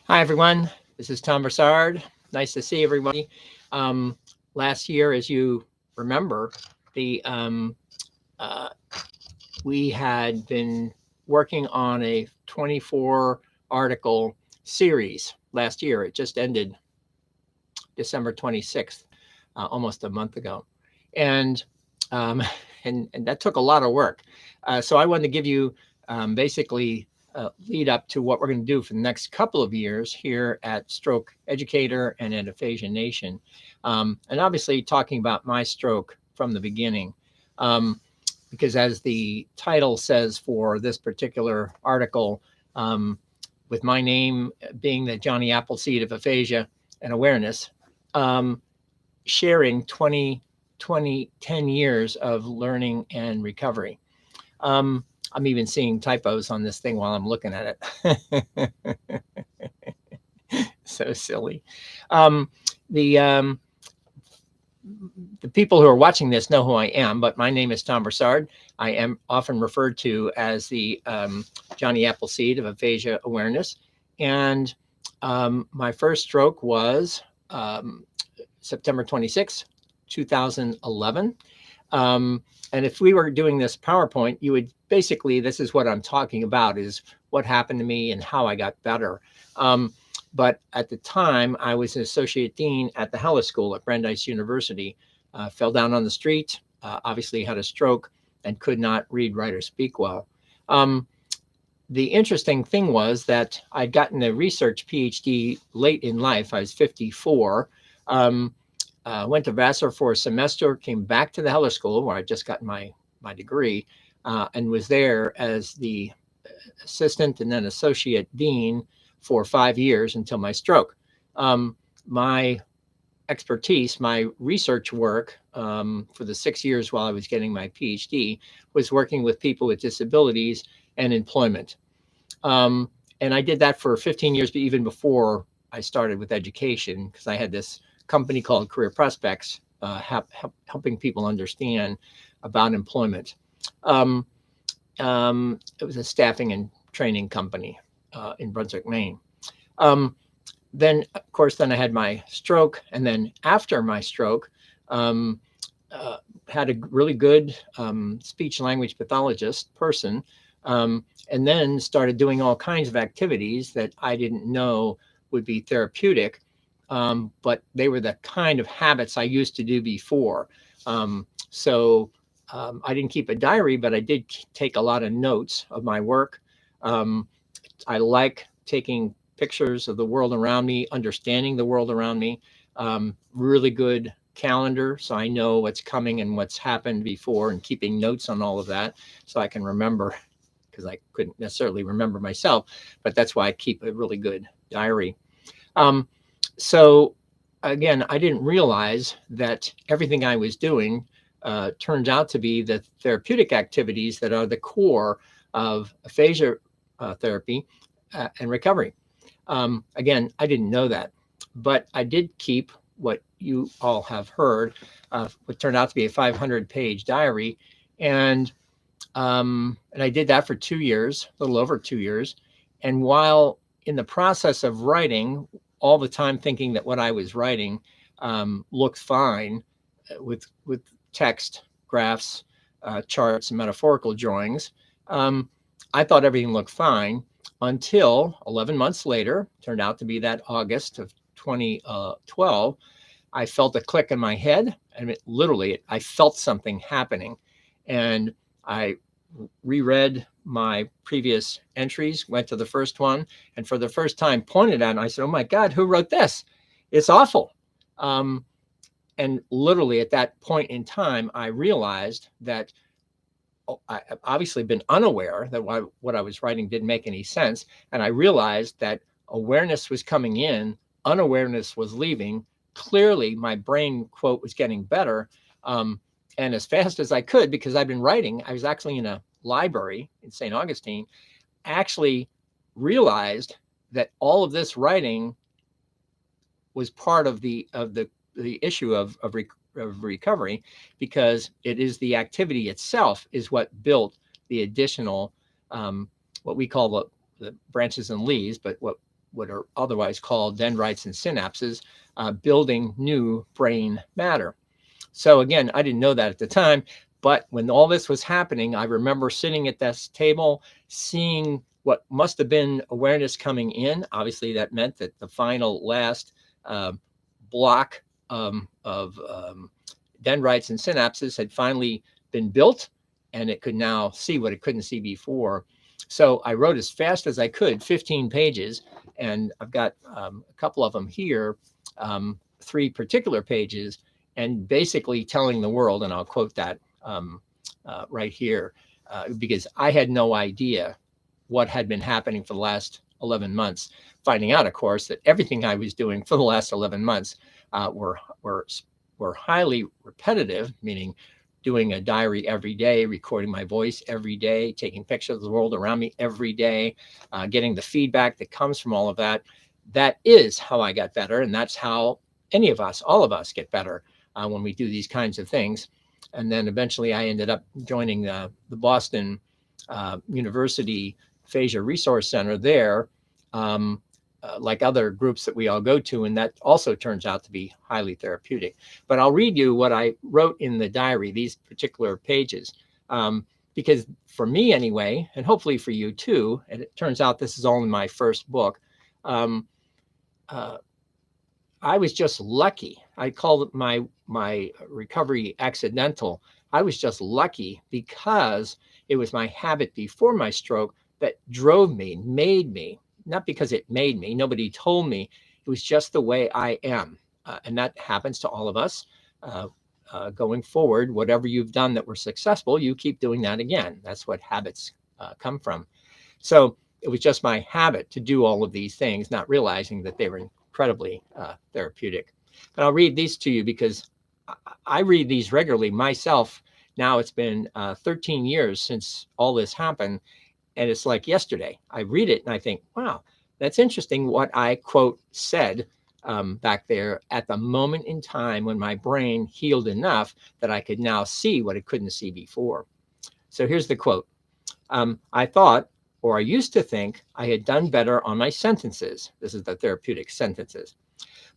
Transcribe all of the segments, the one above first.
Hi, everyone. This is Tom Broussard. Nice to see everybody. Um, Last year, as you remember, the uh, we had been working on a 24 article series last year. It just ended December 26th, almost a month ago, and um, and that took a lot of work. So I wanted to give you basically lead up to what we're going to do for the next couple of years here at Stroke Educator and at Aphasia Nation, and obviously talking about my stroke from the beginning. Because as the title says for this particular article, um, with my name being the Johnny Appleseed of Aphasia and Awareness, um, sharing 10 years of learning and recovery. I'm even seeing typos on this thing while I'm looking at it. So silly. Um, the the people who are watching this know who I am, but my name is Tom Broussard. I am often referred to as the Johnny Appleseed of Aphasia Awareness. And my first stroke was September 26, 2011. And if we were doing this PowerPoint, you would basically, this is what I'm talking about, is what happened to me and how I got better. But at the time, I was an associate dean at the Hellas School at Brandeis University. Fell down on the street, obviously had a stroke, and could not read, write, or speak well. The interesting thing was that I'd gotten a research Ph.D. late in life. I was 54. Went to Vassar for a semester, came back to the Hellas School where I just got my degree, and was there as the assistant and then associate dean for 5 years until my stroke. My expertise, my research work for the 6 years while I was getting my PhD was working with people with disabilities and employment. Um, and I did that for 15 years, but even before I started with education, because I had this company called Career Prospects, helping people understand about employment. Um, it was a staffing and training company in Brunswick, Maine. Um, then, of course, then I had my stroke, and then after my stroke, um, uh, had a really good speech language pathologist person, and then started doing all kinds of activities that I didn't know would be therapeutic, but they were the kind of habits I used to do before. So I didn't keep a diary, but I did take a lot of notes of my work. Um, I like taking pictures of the world around me, understanding the world around me. Really good calendar, so I know what's coming and what's happened before, and keeping notes on all of that so I can remember, because I couldn't necessarily remember myself, but that's why I keep a really good diary. Um, so again, I didn't realize that everything I was doing turns out to be the therapeutic activities that are the core of aphasia therapy and recovery. Again, I didn't know that, but I did keep what you all have heard, what turned out to be a 500-page diary, and I did that for 2 years, a little over 2 years. And while in the process of writing, all the time thinking that what I was writing looked fine with text, graphs, charts, and metaphorical drawings. I thought everything looked fine until 11 months later, turned out to be that August of 2012, I felt a click in my head, and I felt something happening. And I reread my previous entries, went to the first one, and for the first time pointed at it, and I said, "Oh my God, who wrote this? It's awful." And literally at that point in time, I realized that I've obviously been unaware that what I was writing didn't make any sense. And I realized that awareness was coming in, unawareness was leaving. Clearly, my brain, quote, was getting better. And as fast as I could, because I've been writing, I was actually in a library in St. Augustine, actually realized that all of this writing was part of the issue of recovery, because it is the activity itself is what built the additional what we call the branches and leaves, but what what are otherwise called dendrites and synapses, building new brain matter. So again, I didn't know that at the time, but when all this was happening, I remember sitting at this table, seeing what must have been awareness coming in. Obviously, that meant that the final last block of dendrites and synapses had finally been built, and it could now see what it couldn't see before. So I wrote as fast as I could, 15 pages, and I've got a couple of them here, 3 particular pages, and basically telling the world, and I'll quote that right here, because I had no idea what had been happening for the last 11 months, finding out, of course, that everything I was doing for the last 11 months were highly repetitive, meaning doing a diary every day, recording my voice every day, taking pictures of the world around me every day, getting the feedback that comes from all of that. That is how I got better. And that's how any of us, all of us, get better when we do these kinds of things. And then eventually I ended up joining the Boston University Aphasia Resource Center there, like other groups that we all go to, and that also turns out to be highly therapeutic. But I'll read you what I wrote in the diary, these particular pages, because for me anyway, and hopefully for you too, and it turns out this is all in my first book, I was just lucky. I called it my recovery accidental. I was just lucky because it was my habit before my stroke that drove me, made me, not because it made me, nobody told me, it was just the way I am. And that happens to all of us. Going forward, whatever you've done that were successful, you keep doing that again. That's what habits come from. So it was just my habit to do all of these things, not realizing that they were incredibly therapeutic. But I'll read these to you because I read these regularly myself. Now it's been 13 years since all this happened. And it's like yesterday. I read it and I think, wow, that's interesting what I, quote, said back there at the moment in time when my brain healed enough that I could now see what it couldn't see before. So here's the quote. I thought, or I used to think, I had done better on my sentences. This is the therapeutic sentences.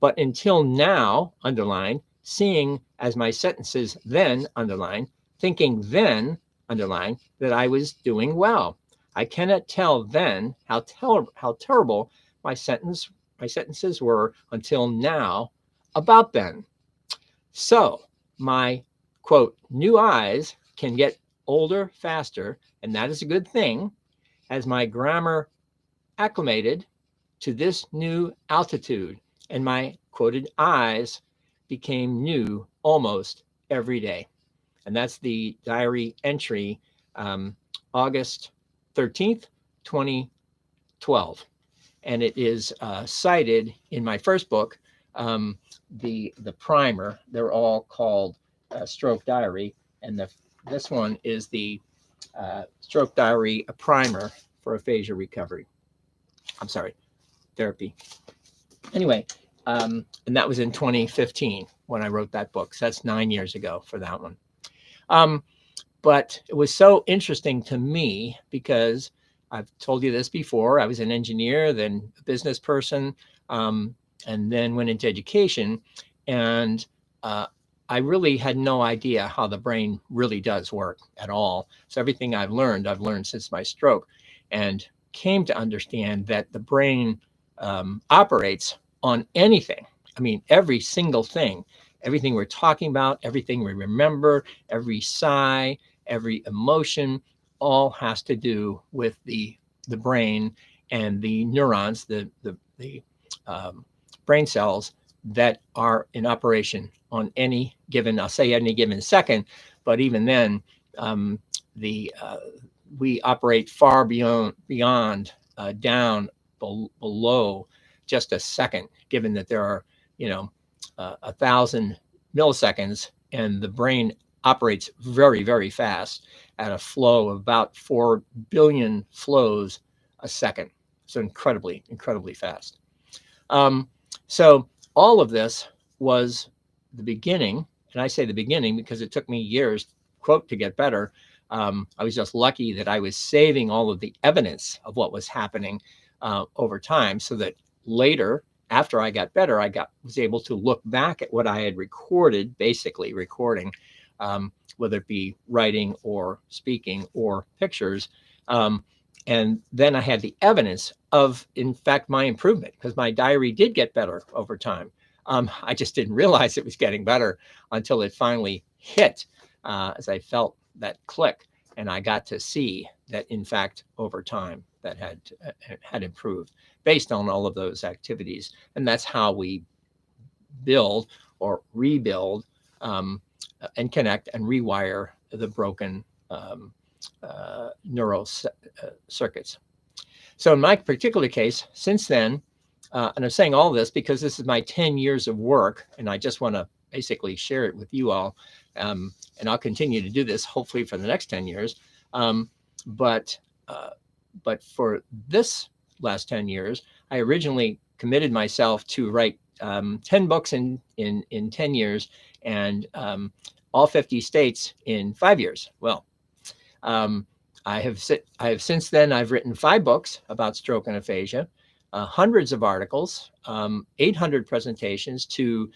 But until now, underline, seeing as my sentences then, underline, thinking then, underline, that I was doing well. I cannot tell then how terrible my sentences were until now about then. So my, quote, new eyes can get older faster, and that is a good thing, as my grammar acclimated to this new altitude, and my quoted eyes became new almost every day. And that's the diary entry, August 13th, 2012. And it is cited in my first book, the primer. They're all called Stroke Diary. And this one is the Stroke Diary, a primer for aphasia recovery. I'm sorry, therapy. Anyway, and that was in 2015 when I wrote that book. So that's 9 years ago for that one. But it was so interesting to me because I've told you this before. I was an engineer, then a business person, and then went into education. And I really had no idea how the brain really does work at all. So everything I've learned since my stroke, and came to understand that the brain operates on anything. I mean, every single thing, everything we're talking about, everything we remember, every sigh, every emotion, all has to do with the brain and the neurons, the brain cells that are in operation on any given, I'll say any given second, but even then, we operate far beyond down below just a second, given that there are, 1,000 milliseconds, and the brain operates very, very fast at a flow of about 4 billion flows a second. So incredibly, incredibly fast. So all of this was the beginning, and I say the beginning because it took me years, quote, to get better. I was just lucky that I was saving all of the evidence of what was happening over time, so that later, after I got better, was able to look back at what I had recorded, basically recording, whether it be writing or speaking or pictures. And then I had the evidence of, in fact, my improvement, because my diary did get better over time. I just didn't realize it was getting better until it finally hit, as I felt that click, and I got to see that, in fact, over time, that had improved based on all of those activities. And that's how we build or rebuild, and connect and rewire the broken neural circuits. So in my particular case, since then, and I'm saying all this because this is my 10 years of work, and I just want to basically share it with you all. And I'll continue to do this hopefully for the next 10 years. But for this last 10 years, I originally committed myself to write 10 books in 10 years, and all 50 states in 5 years. Well, I have since then, I've written 5 books about stroke and aphasia, hundreds of articles, 800 presentations to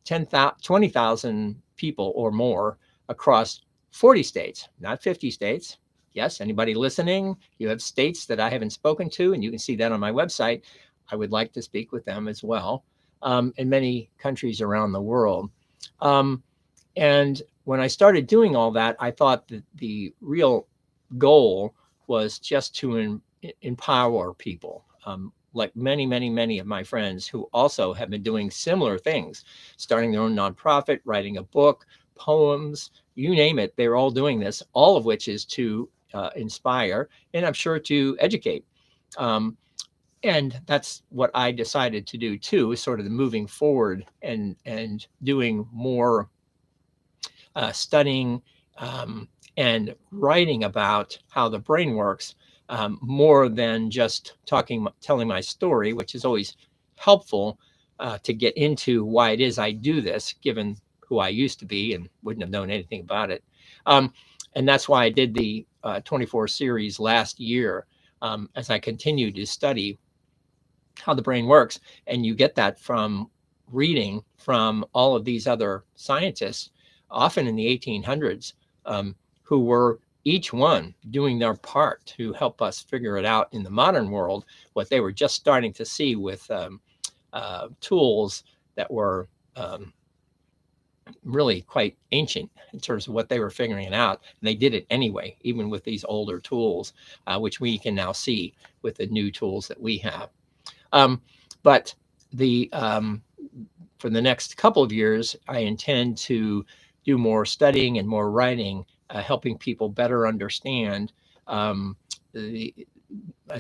20,000 people or more across 40 states, not 50 states. Yes, anybody listening, you have states that I haven't spoken to, and you can see that on my website. I would like to speak with them as well, in many countries around the world. And when I started doing all that, I thought that the real goal was just to empower people, like many of my friends who also have been doing similar things, starting their own nonprofit, writing a book, poems, you name it. They're all doing this, all of which is to inspire, and I'm sure to educate. And that's what I decided to do too, is sort of the moving forward and doing more studying and writing about how the brain works, more than just telling my story, which is always helpful to get into why it is I do this, given who I used to be and wouldn't have known anything about it. And that's why I did the 24 series last year, as I continued to study how the brain works. And you get that from reading from all of these other scientists, often in the 1800s, who were each one doing their part to help us figure it out in the modern world, what they were just starting to see with tools that were really quite ancient in terms of what they were figuring out. And they did it anyway, even with these older tools, which we can now see with the new tools that we have. But for the next couple of years, I intend to do more studying and more writing, helping people better understand, as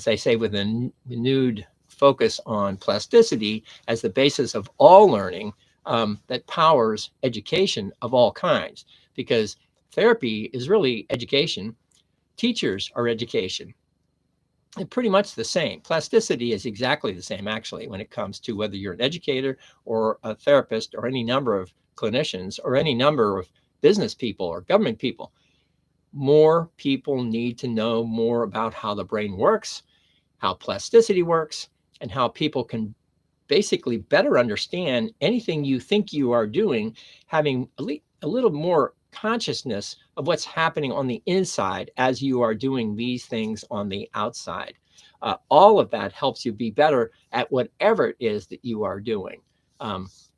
I say, with a renewed focus on plasticity as the basis of all learning, that powers education of all kinds. Because therapy is really education. Teachers are education. They're pretty much the same. Plasticity is exactly the same, actually, when it comes to whether you're an educator or a therapist or any number of clinicians or any number of business people or government people. More people need to know more about how the brain works, how plasticity works, and how people can basically better understand anything you think you are doing, having a little more consciousness of what's happening on the inside as you are doing these things on the outside. All of that helps you be better at whatever it is that you are doing.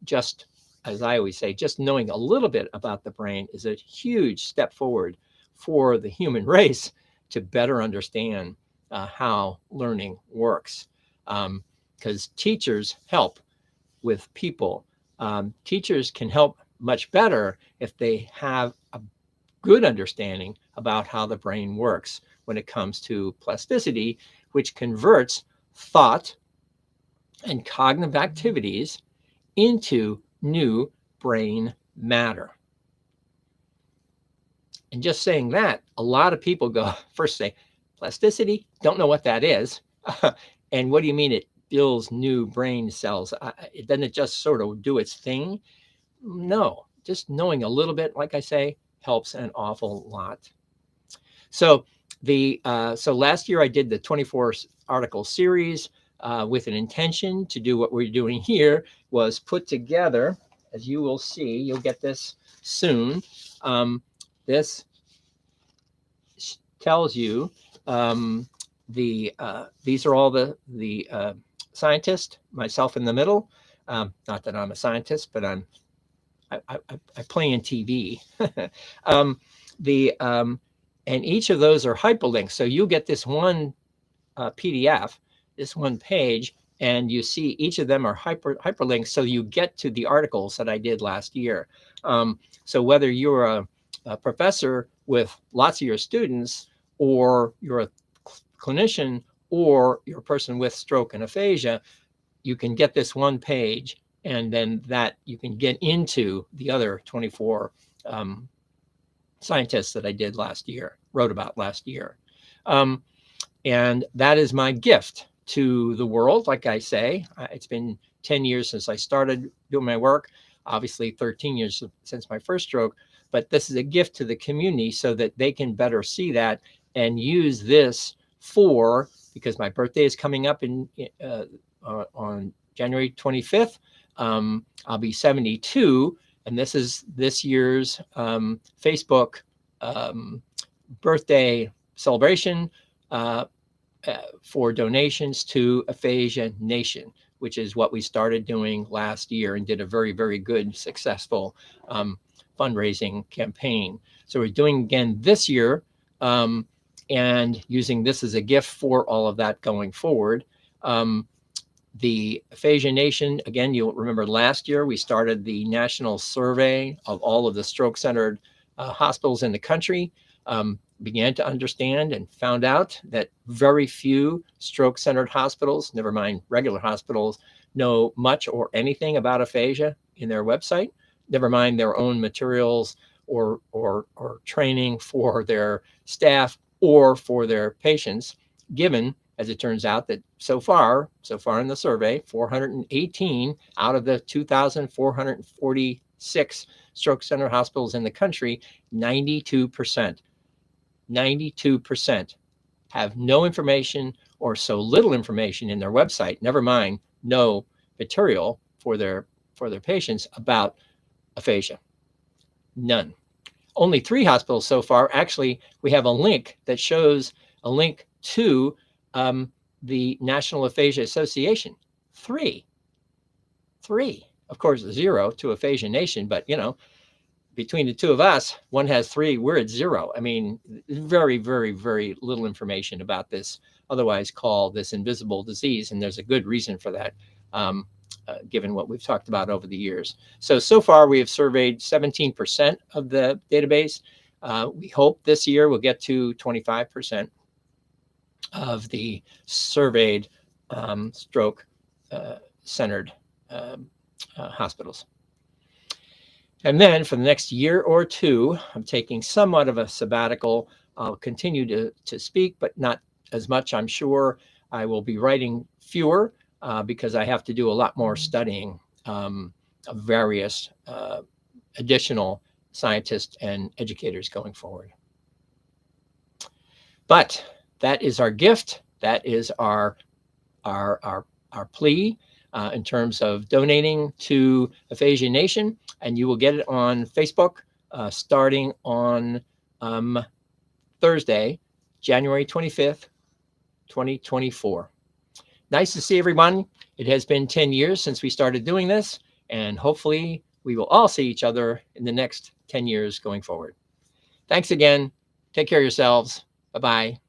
Just as I always say, just knowing a little bit about the brain is a huge step forward for the human race to better understand how learning works. Because teachers help with people. Teachers can help much better if they have a good understanding about how the brain works when it comes to plasticity, which converts thought and cognitive activities into new brain matter. And just saying that, a lot of people go, first say, plasticity? Don't know what that is. And what do you mean it builds new brain cells? Doesn't it just sort of do its thing? No, just knowing a little bit, like I say, helps an awful lot. So So last year I did the 24 article series with an intention to do what we're doing here, was put together, as you will see, you'll get this soon. This tells you these are all the scientists, myself in the middle. Not that I'm a scientist, but I play in TV. And each of those are hyperlinks. So you get this one PDF, this one page, and you see each of them are hyperlinks. So you get to the articles that I did last year. So whether you're a professor with lots of your students, or you're a clinician, or you're a person with stroke and aphasia, you can get this one page, and then that you can get into the other 24 scientists that I did wrote about last year. And that is my gift to the world. Like I say, it's been 10 years since I started doing my work, obviously 13 years since my first stroke, but this is a gift to the community so that they can better see that and use this because my birthday is coming up on January 25th. I'll be 72, and this is this year's Facebook birthday celebration for donations to Aphasia Nation, which is what we started doing last year and did a very, very good, successful fundraising campaign. So we're doing again this year, and using this as a gift for all of that going forward. The Aphasia Nation, again, you'll remember last year we started the national survey of all of the stroke-centered hospitals in the country, began to understand and found out that very few stroke-centered hospitals, never mind regular hospitals, know much or anything about aphasia in their website, never mind their own materials or training for their staff or for their patients, given, as it turns out, that so far in the survey, 418 out of the 2,446 stroke center hospitals in the country, 92% have no information or so little information in their website, never mind no material for their patients about aphasia. None. Only 3 hospitals so far. Actually, we have a link that shows a link to the National Aphasia Association. 3. Of course, 0 to Aphasia Nation, but between the two of us, one has 3, we're at 0. I mean, very, very, very little information about this, otherwise called this invisible disease, and there's a good reason for that, given what we've talked about over the years. So far we have surveyed 17% of the database. We hope this year we'll get to 25% of the surveyed stroke-centered hospitals. And then for the next year or 2, I'm taking somewhat of a sabbatical. I'll continue to speak, but not as much, I'm sure. I will be writing fewer because I have to do a lot more studying of various additional scientists and educators going forward. But that is our gift. That is our plea in terms of donating to Aphasia Nation, and you will get it on Facebook starting on Thursday, January 25th, 2024. Nice to see everyone. It has been 10 years since we started doing this, and hopefully we will all see each other in the next 10 years going forward. Thanks again. Take care of yourselves. Bye-bye.